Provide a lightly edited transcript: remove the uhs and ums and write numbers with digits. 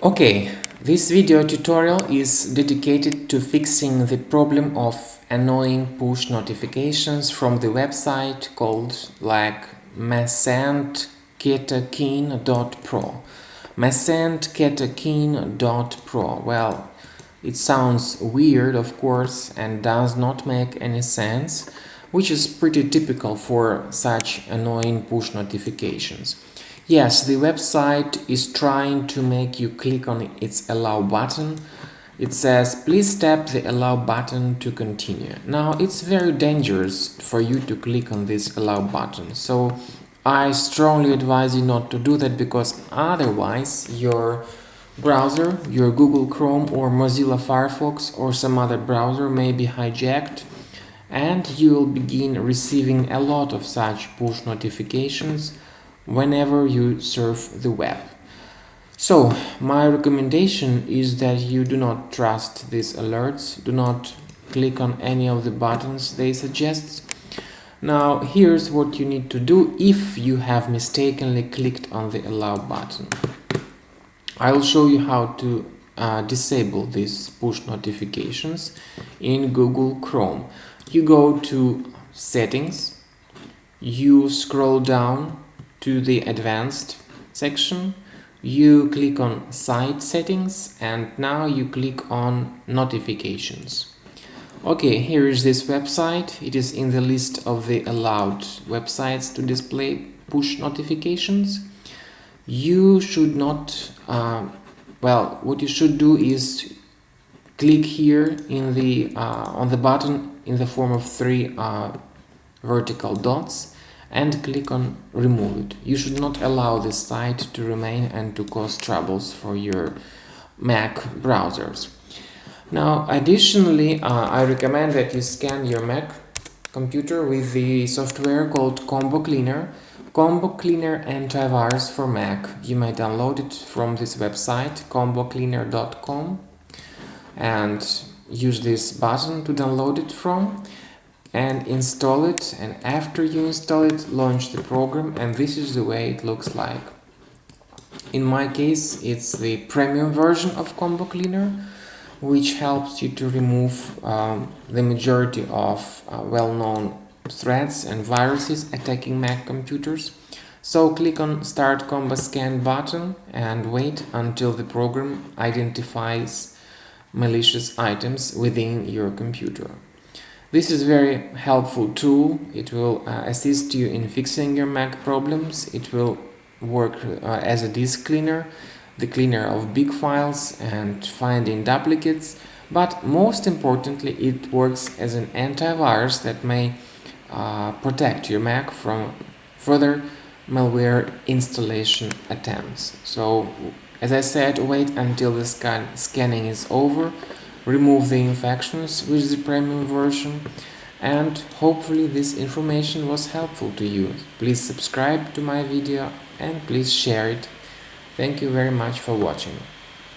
Okay, this video tutorial is dedicated to fixing the problem of annoying push notifications from the website called like Masandketakin.pro. Masandketakin.pro. Well, it sounds weird, of course, and does not make any sense, which is pretty typical for such annoying push notifications. Yes, the website is trying to make you click on its allow button. It says, please tap the allow button to continue. Now, it's very dangerous for you to click on this allow button. So I strongly advise you not to do that, because otherwise your browser, your Google Chrome or Mozilla Firefox or some other browser may be hijacked, and you will begin receiving a lot of such push notifications whenever you surf the web. So my recommendation is that you do not trust these alerts, do not click on any of the buttons they suggest. Now here's what you need to do if you have mistakenly clicked on the allow button. I will show you how to disable these push notifications in Google Chrome. You go to settings, you scroll down to the advanced section, you click on site settings, and now you click on notifications. Okay, here is this website. It is in the list of the allowed websites to display push notifications. You should not, what you should do is click here in the on the button in the form of three vertical dots, and click on remove it. You should not allow this site to remain and to cause troubles for your Mac browsers. Now, additionally, I recommend that you scan your Mac computer with the software called Combo Cleaner. Combo Cleaner Antivirus for Mac. You may download it from this website, combocleaner.com, and use this button to download it from, and install it. And after you install it, launch the program, and this is the way it looks like. In my case, it's the premium version of Combo Cleaner, which helps you to remove the majority of well-known threats and viruses attacking Mac computers. So click on Start Combo Scan button and wait until the program identifies malicious items within your computer. This is a very helpful tool. It will assist you in fixing your Mac problems. It will work as a disk cleaner, the cleaner of big files and finding duplicates, but most importantly, it works as an antivirus that may protect your Mac from further malware installation attempts. So, as I said, wait until the scanning is over, remove the infections with the premium version, and hopefully this information was helpful to you. Please subscribe to my video and please share it. Thank you very much for watching.